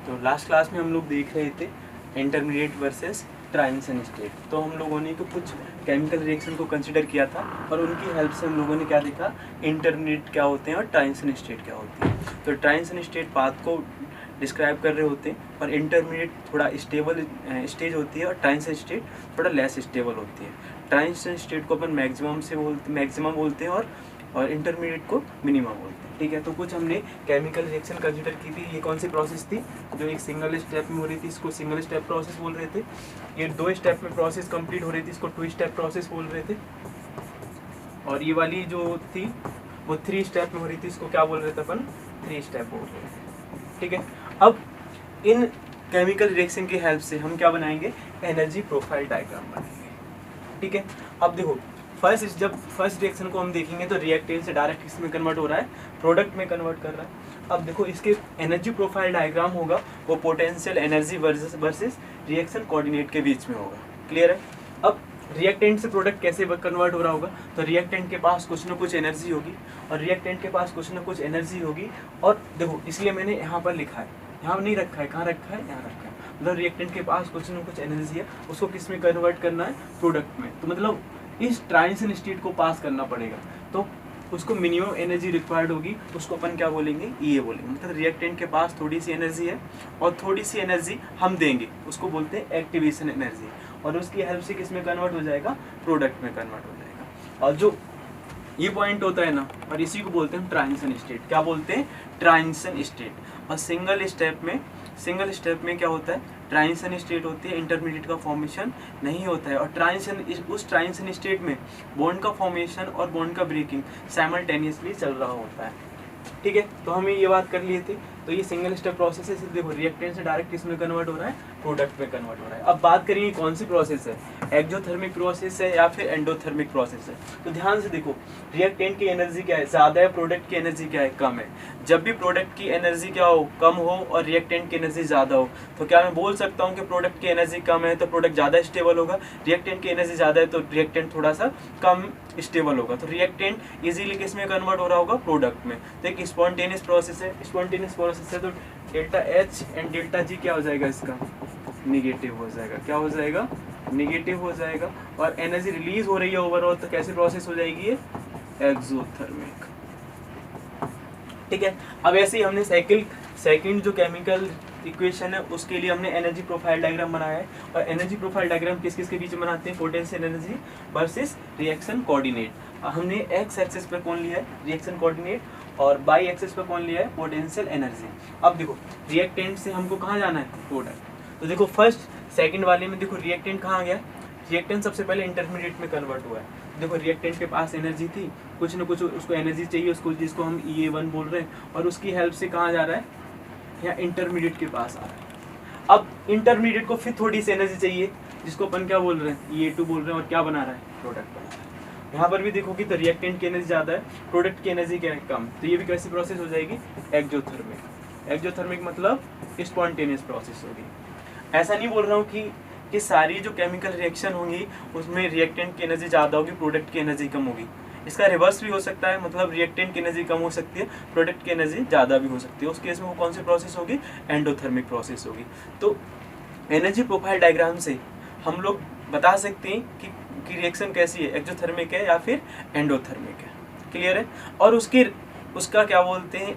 तो last class में हम लोग देख रहे थे इंटरमीडिएट वर्सेस ट्रांजिशन स्टेट। तो हम लोगों ने तो कुछ केमिकल रिएक्शन को कंसिडर किया था और उनकी हेल्प से हम लोगों ने क्या देखा, इंटरमीडिएट क्या होते हैं और ट्रांजिशन स्टेट क्या होती है। तो ट्रांजिशन स्टेट पाथ को डिस्क्राइब कर रहे होते हैं और इंटरमीडिएट थोड़ा स्टेबल स्टेज होती है और ट्रांजिशन स्टेट थोड़ा लेस स्टेबल होती है। ट्रांजिशन स्टेट को अपन मैक्सिमम बोलते हैं और इंटरमीडिएट को मिनिमम बोलते हैं। ठीक है, तो कुछ हमने केमिकल रिएक्शन कंसिडर की थी। ये कौन सी प्रोसेस थी जो एक सिंगल स्टेप में हो रही थी, इसको सिंगल स्टेप प्रोसेस बोल रहे थे। ये 2 स्टेप में प्रोसेस कंप्लीट हो रही थी, इसको 2 स्टेप प्रोसेस बोल रहे थे। और ये वाली जो थी वो 3 स्टेप में हो रही थी, इसको क्या बोल रहे थे अपन, 3 स्टेप बोल रहे थे। ठीक है, अब इन केमिकल रिएक्शन की हेल्प से हम क्या बनाएंगे, एनर्जी प्रोफाइल डायग्राम बनाएंगे। ठीक है, अब देखो फर्स्ट रिएक्शन को हम देखेंगे तो रिएक्टेंट से डायरेक्ट किसमें कन्वर्ट हो रहा है, प्रोडक्ट में कन्वर्ट कर रहा है। अब देखो इसके एनर्जी प्रोफाइल डायग्राम होगा वो potential energy versus reaction coordinate के बीच में होगा। क्लियर है। अब रिएक्टेंट से प्रोडक्ट कैसे कन्वर्ट हो रहा होगा, तो रिएक्टेंट के पास कुछ ना कुछ एनर्जी होगी और रिएक्टेंट के पास कुछ ना कुछ एनर्जी होगी। और देखो इसलिए मैंने यहाँ पर लिखा है, यहाँ नहीं रखा है, कहाँ रखा है, यहाँ रखा है। मतलब रिएक्टेंट के पास कुछ ना कुछ एनर्जी है, उसको किस में कन्वर्ट करना है, प्रोडक्ट में। तो मतलब इस ट्रांजिशन स्टेट को पास करना पड़ेगा, तो उसको मिनिमम एनर्जी रिक्वायर्ड होगी, उसको अपन क्या बोलेंगे, ये बोलेंगे। मतलब रिएक्टेंट के पास थोड़ी सी एनर्जी है और थोड़ी सी एनर्जी हम देंगे, उसको बोलते हैं एक्टिवेशन एनर्जी। और उसकी हेल्प से किस में कन्वर्ट हो जाएगा, प्रोडक्ट में कन्वर्ट हो जाएगा। और जो ये पॉइंट होता है ना, और इसी को बोलते हैं ट्रांजिशन स्टेट। क्या बोलते हैं, ट्रांजिशन स्टेट। और सिंगल स्टेप में क्या होता है, ट्रांजिशन स्टेट होती है, इंटरमीडिएट का फॉर्मेशन नहीं होता है। और उस ट्रांजिशन स्टेट में बॉन्ड का फॉर्मेशन और बॉन्ड का ब्रेकिंग साइमल्टेनियसली चल रहा होता है। ठीक है, तो हमें ये बात कर लिए थे। तो ये सिंगल स्टेप प्रोसेस है। देखो रिएक्टेंट से डायरेक्ट किसमें कन्वर्ट हो रहा है, प्रोडक्ट में कन्वर्ट हो रहा है। अब बात करेंगे कौन सी प्रोसेस है, एक्सोथर्मिक प्रोसेस है या फिर एंडोथर्मिक प्रोसेस है। तो ध्यान से देखो, रिएक्टेंट की एनर्जी क्या है, ज़्यादा है, प्रोडक्ट की एनर्जी क्या है, कम है। जब भी प्रोडक्ट की एनर्जी क्या हो, कम हो, और रिएक्टेंट की एनर्जी ज़्यादा हो, तो क्या मैं बोल सकता हूँ कि प्रोडक्ट की एनर्जी कम है तो प्रोडक्ट ज़्यादा स्टेबल होगा, रिएक्टेंट की एनर्जी ज़्यादा है तो रिएक्टेंट थोड़ा सा कम स्टेबल होगा। तो रिएक्टेंट इजीली किस में कन्वर्ट हो रहा होगा, प्रोडक्ट में। तो एक स्पॉन्टेनियस प्रोसेस है, स्पॉन्टेनियस प्रोसेस है, तो delta H and delta G क्या हो जाएगा, इसका निगेटिव हो जाएगा। क्या हो जाएगा, निगेटिव हो जाएगा। और एनर्जी रिलीज हो रही है ओवरऑल, तो कैसे प्रोसेस हो जाएगी ये, एक्सोथर्मिक। ठीक है, अब ऐसे ही हमने सेकंड जो केमिकल इक्वेशन है उसके लिए हमने एनर्जी प्रोफाइल डायग्राम बनाया है। और एनर्जी प्रोफाइल डायग्राम किस किस के बीच में बनाते हैं, potential energy versus reaction coordinate. हमने एक्स एक्सिस पर कौन लिया है, रिएक्शन कोऑर्डिनेट, और बाई एक्सिस पर कौन लिया है, पोटेंशियल एनर्जी। अब देखो रिएक्टेंट से हमको कहाँ जाना है, प्रोडक्ट। तो देखो फर्स्ट सेकंड वाले में देखो रिएक्टेंट कहाँ गया, रिएक्टेंट सबसे पहले इंटरमीडिएट में कन्वर्ट हुआ है। देखो रिएक्टेंट के पास एनर्जी थी, कुछ ना कुछ उसको एनर्जी चाहिए, उसको जिसको हम E1 बोल रहे हैं, और उसकी हेल्प से कहाँ जा रहा है, यहाँ इंटरमीडिएट के पास आ रहा है। अब इंटरमीडिएट को फिर थोड़ी सी एनर्जी चाहिए, जिसको अपन क्या बोल रहे हैं, E2 बोल रहे हैं, और क्या बना रहा है, प्रोडक्ट बना रहा है। यहाँ पर भी देखोगे तो रिएक्टेंट की एनर्जी ज़्यादा है, प्रोडक्ट की एनर्जी क्या है, कम। तो ये भी कैसी प्रोसेस हो जाएगी, एक्सोथर्मिक। एक्सोथर्मिक मतलब स्पॉन्टेनियस प्रोसेस होगी। ऐसा नहीं बोल रहा हूँ कि सारी जो केमिकल रिएक्शन होंगी उसमें रिएक्टेंट की एनर्जी ज़्यादा होगी, प्रोडक्ट की एनर्जी कम होगी। इसका रिवर्स भी हो सकता है, मतलब रिएक्टेंट की एनर्जी कम हो सकती है, प्रोडक्ट की एनर्जी ज़्यादा भी हो सकती है। उस केस में वो कौन सी प्रोसेस होगी, एंडोथर्मिक प्रोसेस होगी। तो एनर्जी प्रोफाइल डायग्राम से हम लोग बता सकते हैं कि रिएक्शन कैसी है, एक्सोथर्मिक है या फिर एंडोथर्मिक है। क्लियर है। और उसका क्या बोलते हैं,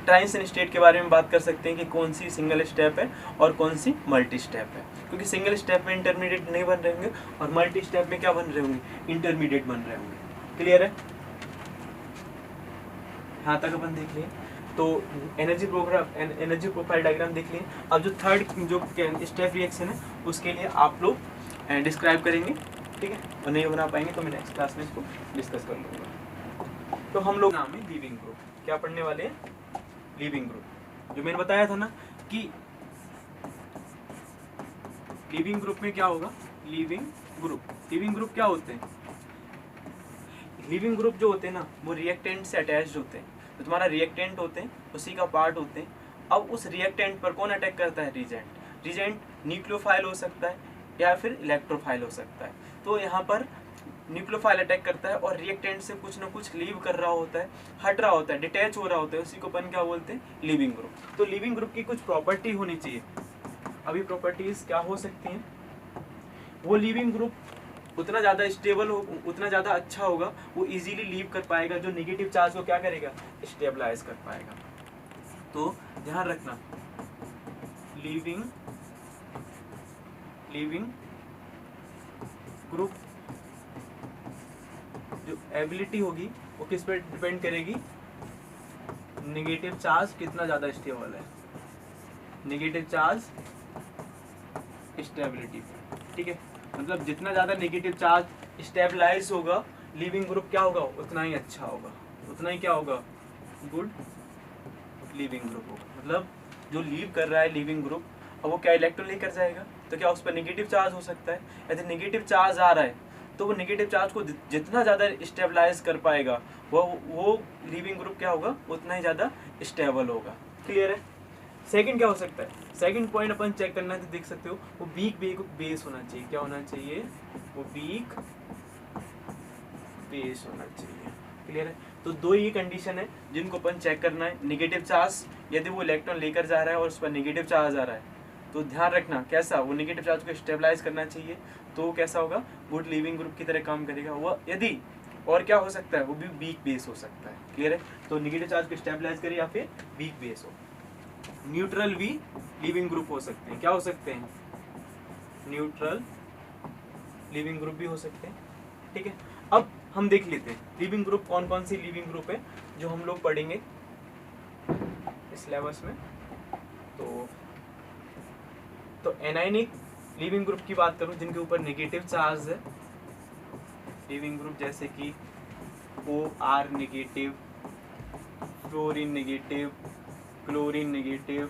ट्रांजिशन स्टेट के बारे में बात कर सकते हैं कि कौन सी सिंगल स्टेप है और कौन सी मल्टी स्टेप है। क्योंकि सिंगल स्टेप में इंटरमीडिएट नहीं बन रहे होंगे और मल्टी स्टेप में क्या बन रहे होंगे, इंटरमीडिएट बन रहे होंगे। क्लियर है, यहाँ तक अपन देख लिए। तो एनर्जी प्रोफाइल डायग्राम देख लिए। अब जो थर्ड जो स्टेप रिएक्शन है उसके लिए आप लोग डिस्क्राइब करेंगे, ठीक है, और नहीं बना पाएंगे तो मैं नेक्स्ट क्लास में इसको डिस्कस कर लूँगा। तो हम लोग नाम है लीविंग ग्रुप, क्या पढ़ने वाले हैं, लीविंग ग्रुप। जो मैंने बताया था ना कि लीविंग ग्रुप में क्या होगा, लीविंग ग्रुप क्या होते हैं, लिविंग ग्रुप जो होते हैं ना वो रिएक्टेंट से अटैच्ड होते हैं। तो तुम्हारा रिएक्टेंट होते हैं, उसी का पार्ट होते हैं। अब उस रिएक्टेंट पर कौन अटैक करता है, रीजेंट न्यूक्लियोफाइल हो सकता है या फिर इलेक्ट्रोफाइल हो सकता है। तो यहाँ पर न्यूक्लियोफाइल अटैक करता है और रिएक्टेंट से कुछ ना कुछ लीव कर रहा होता है, हट रहा होता है, डिटैच हो रहा होता है, उसी को अपन क्या बोलते हैं, लीविंग ग्रुप। तो लीविंग ग्रुप की कुछ प्रॉपर्टी होनी चाहिए। अभी प्रॉपर्टीज क्या हो सकती हैं, वो लीविंग ग्रुप उतना ज़्यादा स्टेबल हो, उतना ज़्यादा अच्छा होगा, वो इजीली लीव कर पाएगा, जो नेगेटिव चार्ज को क्या करेगा, स्टेबलाइज कर पाएगा। तो ध्यान रखना, लीविंग ग्रुप जो एबिलिटी होगी वो किस पे डिपेंड करेगी, नेगेटिव चार्ज कितना ज़्यादा स्टेबल है, नेगेटिव चार्ज स्टेबिलिटी पे, ठीक है। मतलब जितना ज़्यादा नेगेटिव चार्ज स्टेबलाइज होगा, लीविंग ग्रुप क्या होगा, उतना ही अच्छा होगा, उतना ही क्या होगा, गुड लीविंग ग्रुप होगा। मतलब जो लीव कर रहा है लीविंग ग्रुप, अब वो क्या इलेक्ट्रॉन लेकर जाएगा, तो क्या उस पर नेगेटिव चार्ज हो सकता है। यदि नेगेटिव चार्ज आ रहा है तो वो नेगेटिव चार्ज को जितना ज़्यादा स्टेबलाइज कर पाएगा, वो लीविंग ग्रुप क्या होगा, उतना ही ज़्यादा स्टेबल होगा। क्लियर है। सेकंड क्या हो सकता है, सेकंड पॉइंट अपन चेक करना है, तो देख सकते हो वो वीक बेस होना चाहिए। क्या होना चाहिए, वो वीक बेस होना चाहिए। क्लियर है। तो दो ही कंडीशन है जिनको अपन चेक करना है। नेगेटिव चार्ज, यदि वो इलेक्ट्रॉन लेकर जा रहा है और उस पर नेगेटिव चार्ज आ रहा है, तो ध्यान रखना कैसा, वो नेगेटिव चार्ज को स्टेबलाइज करना चाहिए, तो कैसा होगा, गुड लीविंग ग्रुप की तरह काम करेगा वो। यदि और क्या हो सकता है, वो भी वीक बेस हो सकता है। क्लियर है। तो नेगेटिव चार्ज को स्टेबलाइज करे या फिर वीक बेस हो। न्यूट्रल भी लीविंग ग्रुप हो सकते हैं। क्या हो सकते हैं, न्यूट्रल लीविंग ग्रुप भी हो सकते हैं। ठीक है। अब हम देख लेते हैं लीविंग ग्रुप कौन कौन सी लीविंग ग्रुप है जो हम लोग पढ़ेंगे इस सिलेबस में। तो एनायनिक लीविंग ग्रुप की बात करूं, जिनके ऊपर नेगेटिव चार्ज है, लीविंग ग्रुप जैसे कि OR negative, fluorine negative, chlorine negative,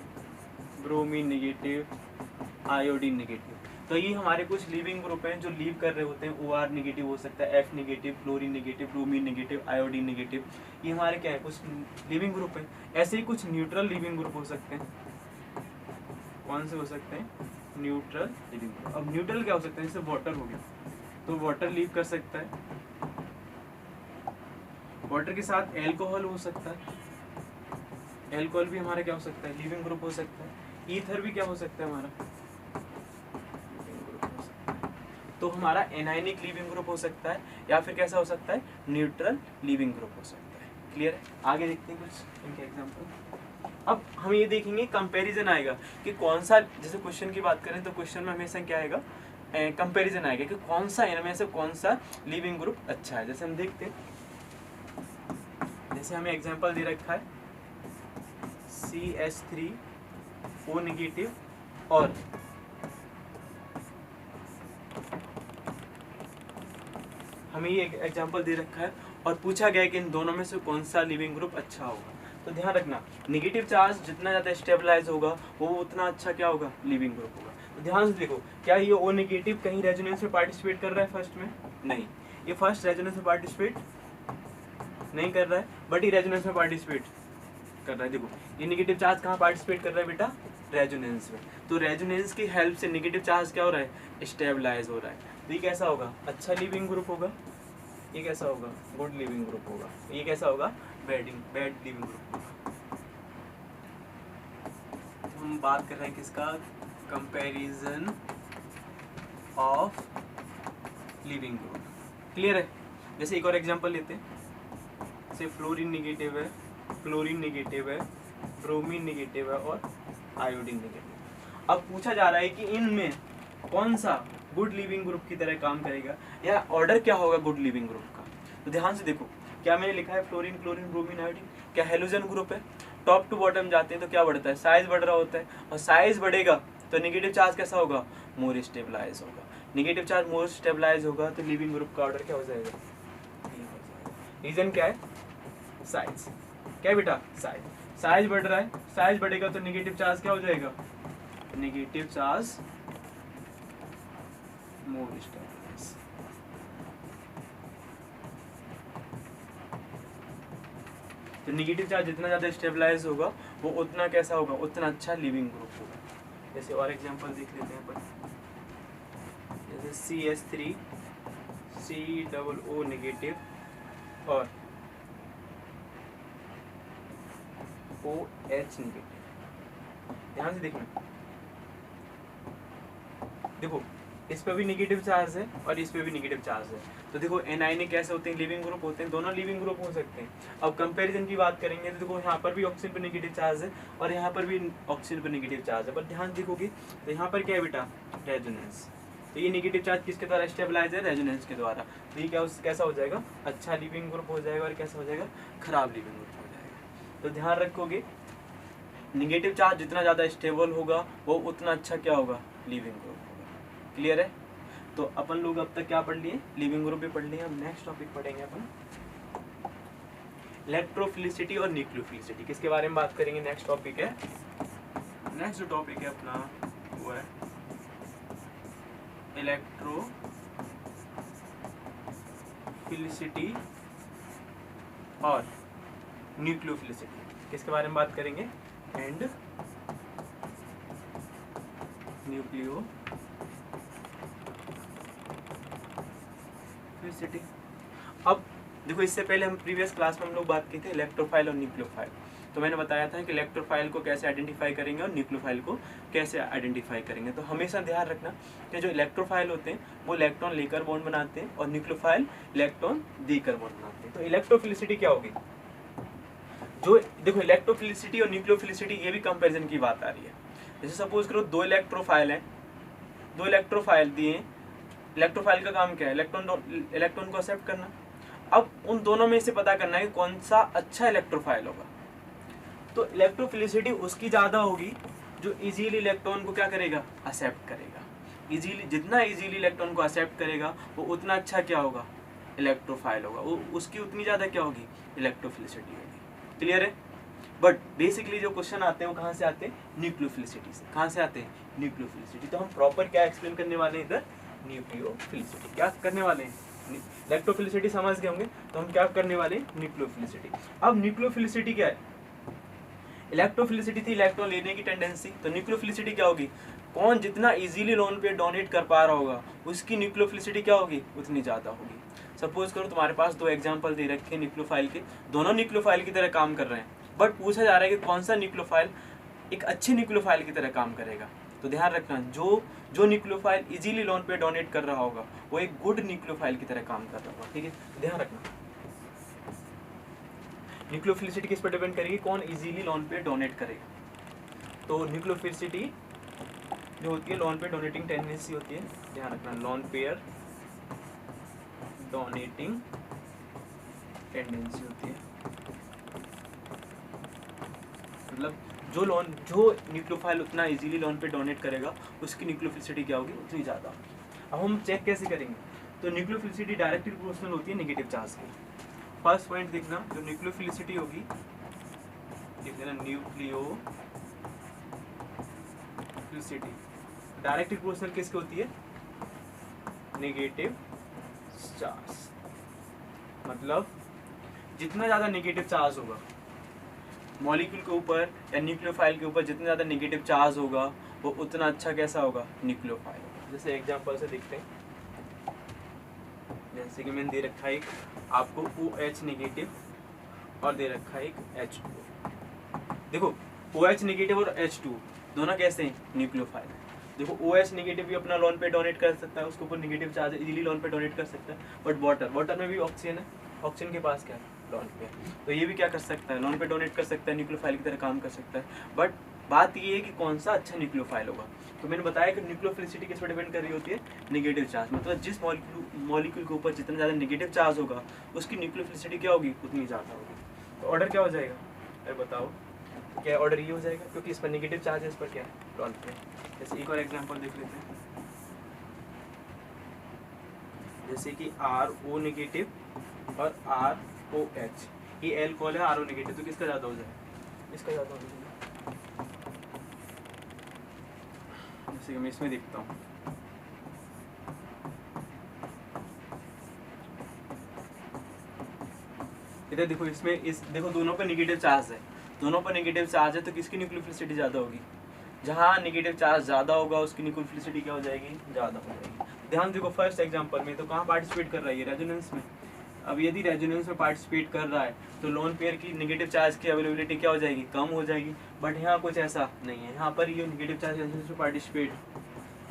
bromine negative, iodine negative. तो ये हमारे कुछ लीविंग ग्रुप हैं जो लीव कर रहे होते हैं। OR नेगेटिव हो सकता है, F negative, chlorine negative, bromine negative, iodine negative. ये हमारे क्या है, कुछ लीविंग ग्रुप हैं। ऐसे ही कुछ न्यूट्रल लीविंग ग्रुप हो सकते हैं। कौन से हो सकते हैं, न्यूट्रल लीविंग ग्रुप। अब न्यूट्रल क्या हो सकते हैं, जैसे वाटर हो गया, तो वाटर लीव कर सकता है, वाटर के साथ एल्कोहल हो सकता है, एल्कोहल भी हमारा क्या हो सकता है, लीविंग ग्रुप हो सकता है। ईथर भी क्या हो सकता है हमारा, तो हमारा एनायनिक लीविंग ग्रुप हो सकता है, या फिर कैसा हो सकता है, न्यूट्रल लीविंग ग्रुप हो सकता है। क्लियर है। आगे देखते हैं कुछ इनके एग्जांपल। अब हम ये देखेंगे, कंपैरिजन आएगा कि कौन सा, जैसे क्वेश्चन की बात करें तो क्वेश्चन में हमेशा क्या आएगा, कंपैरिजन आएगा कि कौन सा इनमें से कौन सा लीविंग ग्रुप अच्छा है। जैसे हम देखते हैं, जैसे हमें एग्जांपल दे रखा है CH3O नेगेटिव और हमें ये एग्जांपल दे रखा है और पूछा गया है कि इन दोनों में से कौन सा लिविंग ग्रुप अच्छा होगा। तो ध्यान रखना, नेगेटिव चार्ज जितना ज़्यादा स्टेबलाइज होगा वो उतना अच्छा क्या होगा, लिविंग ग्रुप होगा। तो ध्यान से देखो, क्या ये O नेगेटिव कहीं रेजोनेंस में पार्टिसिपेट कर रहा है फर्स्ट में, नहीं, ये फर्स्ट रेजोनेंस में पार्टिसिपेट नहीं कर रहा है, बट ये रेजोनेंस में पार्टिसिपेट कर रहा है। देखो ये नेगेटिव चार्ज कहाँ पार्टिसिपेट कर रहा है बेटा, रेजोनेंस में। तो रेजोनेंस की हेल्प से नेगेटिव चार्ज क्या हो रहा है, स्टेबलाइज हो रहा है। तो ये कैसा होगा, अच्छा लिविंग ग्रुप होगा। ये कैसा होगा, गुड लिविंग ग्रुप होगा। ये कैसा होगा, बैड लिविंग ग्रुप होगा। हम बात कर रहे हैं किसका, comparison of leaving group. Clear है। जैसे एक और एग्जांपल लेते हैं, जैसे फ्लोरीन नेगेटिव है, क्लोरीन नेगेटिव है, ब्रोमीन नेगेटिव है और आयोडीन नेगेटिव। अब पूछा जा रहा है कि इनमें कौन सा गुड लिविंग ग्रुप की तरह काम करेगा, या ऑर्डर क्या होगा गुड लिविंग ग्रुप का। तो ध्यान से देखो, क्या मैंने लिखा है, फ्लोरीन, क्लोरीन, ब्रोमीन, आयोडीन, क्या हेलोजन ग्रुप है। टॉप टू बॉटम जाते हैं तो क्या बढ़ता है, साइज बढ़ रहा होता है, और साइज बढ़ेगा तो नेगेटिव चार्ज कैसा होगा, मोर स्टेबलाइज होगा। नेगेटिव चार्ज मोर स्टेबलाइज होगा तो लिविंग ग्रुप का ऑर्डर क्या हो जाएगा, रीजन क्या है, साइज। क्या बेटा, साइज बढ़ रहा है, साइज बढ़ेगा तो नेगेटिव चार्ज क्या हो जाएगा, नेगेटिव चार्ज मोर स्टेबलाइज। तो नेगेटिव चार्ज जितना ज़्यादा स्टेबलाइज होगा वो उतना कैसा होगा, उतना अच्छा लिविंग ग्रुप होगा। जैसे और एग्जांपल देख लेते हैं अपन, जैसे COO नेगेटिव और OH नेगेटिव। ध्यान से देखना, देखो इस पे भी नेगेटिव चार्ज है और इस पे भी नेगेटिव चार्ज है। तो देखो एनायनिक कैसे होते हैं, लिविंग ग्रुप होते हैं, दोनों लिविंग ग्रुप हो सकते हैं। अब कंपैरिजन की बात करेंगे तो देखो यहाँ पर भी ऑक्सीजन पे नेगेटिव चार्ज है और यहाँ पर भी ऑक्सीजन पे नेगेटिव चार्ज है, पर ध्यान देखोगे तो यहाँ पर क्या है बेटा, रेजोनेंस। तो ये नेगेटिव चार्ज किसके द्वारा स्टेबलाइज है, रेजोनेंस के द्वारा। तो ये क्या कैसा हो जाएगा, अच्छा लिविंग ग्रुप हो जाएगा और कैसा हो जाएगा, खराब लिविंग ग्रुप हो जाएगा। तो ध्यान रखोगे नेगेटिव चार्ज जितना ज़्यादा स्टेबल होगा वो उतना अच्छा क्या होगा, लिविंग ग्रुप होगा। क्लियर है। तो अपन लोग अब तक क्या पढ़ लिए, लिविंग ग्रुप भी पढ़ लिए। अब नेक्स्ट टॉपिक पढ़ेंगे अपन इलेक्ट्रोफिलिसिटी और न्यूक्लियोफिलिसिटी। किसके बारे में बात करेंगे, नेक्स्ट टॉपिक है, नेक्स्ट जो टॉपिक है अपना वो है इलेक्ट्रोफिलिसिटी और न्यूक्लियोफिलिसिटी। किसके बारे में बात करेंगे, एंड न्यूक्लियोफिलिसिटी। अब देखो इससे पहले हम प्रीवियस क्लास में हम लोग बात की थी इलेक्ट्रोफाइल और न्यूक्लियोफाइल। तो मैंने बताया था कि इलेक्ट्रोफाइल को कैसे आइडेंटिफाई करेंगे और न्यूक्लियोफाइल को कैसे आइडेंटिफाई करेंगे। तो हमेशा ध्यान रखना कि जो इलेक्ट्रोफाइल होते हैं वो इलेक्ट्रॉन लेकर बॉन्ड बनाते हैं और न्यूक्लियोफाइल इलेक्ट्रॉन देकर बॉन्ड बनाते हैं। तो इलेक्ट्रोफिलिसिटी क्या होगी, जो देखो इलेक्ट्रोफिलिसिटी और न्यूक्लियोफिलिसिटी ये भी कंपैरिजन की बात आ रही है। जैसे सपोज करो दो इलेक्ट्रोफाइल हैं, दो इलेक्ट्रोफाइल दिए, इलेक्ट्रोफाइल का काम क्या है, इलेक्ट्रॉन को एक्सेप्ट करना। अब उन दोनों में से पता करना है कि कौन सा अच्छा इलेक्ट्रोफाइल होगा। तो इलेक्ट्रोफिलिसिटी उसकी ज़्यादा होगी जो इजीली इलेक्ट्रॉन को क्या करेगा, एक्सेप्ट करेगा। इजीली, जितना इजीली इलेक्ट्रॉन को एक्सेप्ट करेगा वो उतना अच्छा क्या होगा, इलेक्ट्रोफाइल होगा, वो उसकी उतनी ज़्यादा क्या होगी, इलेक्ट्रोफिलिसिटी होगी। क्लियर है। बट बेसिकली जो क्वेश्चन आते हैं वो कहाँ से आते हैं, न्यूक्लियोफिलिसिटी से। कहाँ से आते हैं, न्यूक्लियोफिलिसिटी। तो हम प्रॉपर क्या एक्सप्लेन करने वाले हैं इधर, न्यूक्लियोफिलिसिटी। क्या करने वाले हैं, इलेक्ट्रोफिलिसिटी समझ गए होंगे, तो हम क्या करने वाले हैं, न्यूक्लियोफिलिसिटी। अब न्यूक्लियोफिलिसिटी क्या है, इलेक्ट्रोफिलिसिटी थी इलेक्ट्रॉन लेने की टेंडेंसी, तो न्यूक्लियोफिलिसिटी क्या होगी, कौन जितना इजीली लोन पे डोनेट कर पा रहा होगा उसकी न्यूक्लियोफिलिसिटी क्या होगी, उतनी ज़्यादा होगी। सपोज करो तुम्हारे पास दो एग्जांपल दे रखे हैं न्यूक्लियोफाइल के, दोनों न्यूक्लियोफाइल की तरह काम कर रहे हैं, बट पूछा जा रहा है कि कौन सा न्यूक्लियोफाइल एक अच्छी न्यूक्लियोफाइल की तरह काम करेगा। तो ध्यान रखना जो न्यूक्लियोफाइल इजीली लोन पे डोनेट कर रहा होगा वो एक गुड न्यूक्लियोफाइल की तरह काम कर रहा होगा। ठीक है, ध्यान रखना। न्यूक्लियोफिलिसिटी किस पर डिपेंड करेगी, कौन इजीली लोन पे डोनेट करेगा। तो न्यूक्लियोफिलिसिटी जो होती है लोन पे डोनेटिंग टेंडेंसी होती है, ध्यान रखना, लोन पेयर डोनेटिंग टेंडेंसी होती है। मतलब जो न्यूक्लियोफाइल उतना इजीली लोन पे डोनेट करेगा उसकी न्यूक्लियोफिलिसिटी क्या होगी, उतनी ज़्यादा। अब हम चेक कैसे करेंगे, तो न्यूक्लियोफिलिसिटी डायरेक्टली प्रोपोर्शनल होती है नेगेटिव चार्ज की। फर्स्ट पॉइंट देखना, जो न्यूक्लियोफिलिसिटी होगी, देख लेना, न्यूक्लियोफिलिसिटी डायरेक्टली प्रोपोर्शनल किसकी होती है, नेगेटिव चार्ज। मतलब जितना ज़्यादा नेगेटिव चार्ज होगा मॉलिक्यूल के ऊपर या न्यूक्लियोफाइल के ऊपर, जितना ज़्यादा नेगेटिव चार्ज होगा वो उतना अच्छा कैसा होगा, न्यूक्लियोफाइल होगा। जैसे एग्जांपल से देखते हैं, जैसे कि मैंने दे रखा है एक आपको OH नेगेटिव और दे रखा है एक H2। देखो OH नेगेटिव और H2 दोनों कैसे हैं, न्यूक्लियोफाइल। देखो OH नेगेटिव भी अपना लोन पे डोनेट कर सकता है, उसके ऊपर नेगेटिव चार्ज है, इजीली लोन पे डोनेट कर सकता है। बट वाटर में भी ऑक्सीजन है, ऑक्सीजन के पास क्या है, लोन पे। तो ये भी क्या कर सकता है, लोन पे डोनेट कर सकता है, न्यूक्लियोफाइल की तरह काम कर सकता है। बट बात ये है कि कौन सा अच्छा न्यूक्लियोफाइल होगा। तो मैंने बताया कि न्यूक्लियोफिलिसिटी किस पर डिपेंड कर रही होती है, नेगेटिव चार्ज। मतलब जिस मॉलिक्यूल के ऊपर जितना ज़्यादा नेगेटिव चार्ज होगा उसकी न्यूक्लियोफिलिसिटी क्या होगी, उतनी ज़्यादा होगी। तो ऑर्डर क्या हो जाएगा, अरे बताओ क्या ऑर्डर ये हो जाएगा, क्योंकि इस पर नेगेटिव चार्ज है, इस पर क्या है, लोन पे। जैसे एक और एग्जाम्पल देख लेते हैं, जैसे कि RO नेगेटिव और ROH, ये एल्कोहल है, RO नेगेटिव, तो किसका ज़्यादा हो जाएगा, इसका ज़्यादा हो जाएगा। जैसे कि मैं इसमें देखता हूँ, इधर देखो, इसमें देखो दोनों पर नेगेटिव चार्ज है, दोनों पर नेगेटिव चार्ज है, तो किसकी न्यूक्लियोफिलिसिटी ज़्यादा होगी, जहाँ नेगेटिव चार्ज ज़्यादा होगा उसकी न्यूक्लियोफिलिसिटी क्या हो जाएगी, ज़्यादा हो जाएगी। ध्यान देखो फर्स्ट एग्जांपल में तो कहाँ पार्टिसिपेट कर रहा है ये, रेजोनेंस में। अब यदि रेजोनेंस में पार्टिसिपेट कर रहा है तो लोन पेयर की नेगेटिव चार्ज की अवेलेबिलिटी क्या हो जाएगी, कम हो जाएगी। बट यहाँ कुछ ऐसा नहीं है, यहाँ पर ये नेगेटिव चार्ज रेजोनेंस में पार्टिसिपेट,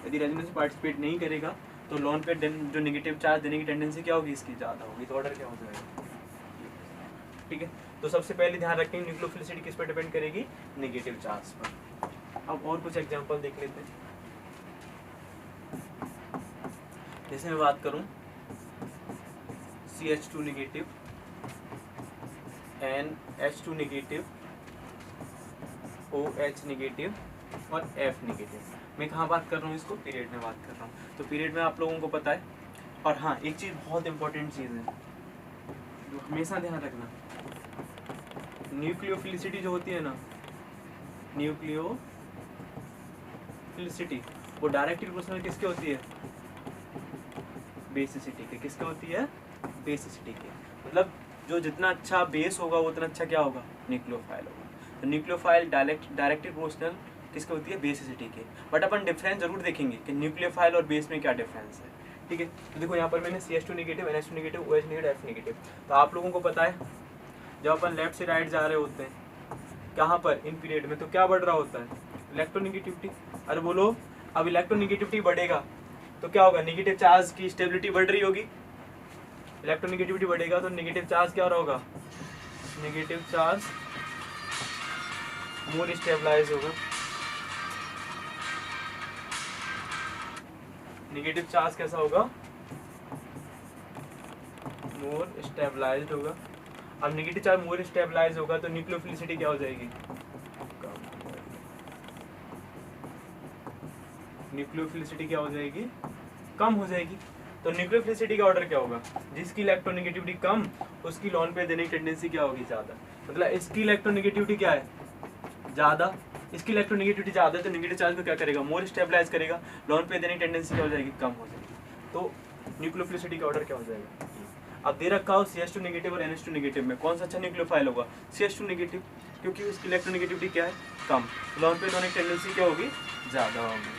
यदि रेजोनेंस में पार्टिसिपेट नहीं करेगा तो लोन पेयर जो नेगेटिव चार्ज देने की टेंडेंसी क्या होगी, इसकी ज़्यादा होगी। तो ऑर्डर क्या हो जाएगा, ठीक है। तो सबसे पहले ध्यान रखेंगे न्यूक्लियोफिलिसिटी किस पर डिपेंड करेगी, नेगेटिव चार्ज पर। अब और कुछ एग्जांपल देख लेते हैं। जैसे मैं बात करूं CH2 negative, NH2 negative, OH negative और F नेगेटिव। मैं कहाँ बात कर रहा हूँ, इसको पीरियड में बात कर रहा हूँ। तो पीरियड में आप लोगों को पता है। और हाँ, एक चीज़ बहुत इंपॉर्टेंट चीज़ है जो हमेशा ध्यान रखना, न्यूक्लियोफिलिसिटी जो होती है ना, न्यूक्लियोफिलिसिटी वो डायरेक्टली प्रोपोर्शनल किसके होती है, बेसिसिटी के। किसके होती है, बेसिसिटी के। मतलब जो जितना अच्छा बेस होगा वो उतना अच्छा क्या होगा, न्यूक्लियोफाइल होगा। तो न्यूक्लियोफाइल डायरेक्टली प्रोपोर्शनल किसके होती है, बेसिसिटी के। बट अपन डिफरेंस जरूर देखेंगे कि न्यूक्लियोफाइल और बेस में क्या डिफरेंस है, ठीक है। तो देखो यहाँ पर मैंने CH2 negative, NH2 negative, OH negative, F negative. तो आप लोगों को पता है जब अपन लेफ्ट से राइट जा रहे होते हैं कहाँ पर, इन पीरियड में, तो क्या बढ़ रहा होता है, इलेक्ट्रोनेगेटिविटी। अरे बोलो, अब इलेक्ट्रोनेगेटिविटी बढ़ेगा तो क्या होगा, नेगेटिव चार्ज की स्टेबिलिटी बढ़ रही होगी। इलेक्ट्रोनेगेटिविटी बढ़ेगा तो नेगेटिव चार्ज क्या होगा, नेगेटिव चार्ज मोर स्टेबलाइज होगा। नेगेटिव चार्ज कैसा होगा, मोर स्टेबलाइज्ड होगा। अब नेगेटिव चार्ज मोर स्टेबलाइज होगा तो न्यूक्लियोफिलिसिटी क्या हो जाएगी, न्यूक्लियोफिलिसिटी क्या हो जाएगी, कम हो जाएगी। तो न्यूक्लियोफिलिसिटी का ऑर्डर क्या होगा, जिसकी इलेक्ट्रोनेगेटिविटी कम उसकी लोन पे देने की टेंडेंसी क्या होगी, ज़्यादा। मतलब इसकी इलेक्ट्रोनेगेटिविटी क्या है, ज़्यादा, इसकी इलेक्ट्रोनेगेटिविटी ज़्यादा है तो नेगेटिव चार्ज को क्या करेगा, मोर स्टेबलाइज करेगा, लोन पे देने की टेंडेंसी क्या हो जाएगी, कम हो जाएगी। तो न्यूक्लियोफिलिसिटी का ऑर्डर क्या हो जाएगा। अब दे रखा हो CH2 नेगेटिव और NH2 नेगेटिव में कौन सा अच्छा न्यूक्लियोफाइल होगा, CH2 नेगेटिव, क्योंकि उसकी इलेक्ट्रोनेगेटिविटी क्या है, कम, लोन पे देने की टेंडेंसी क्या होगी, ज़्यादा होगी।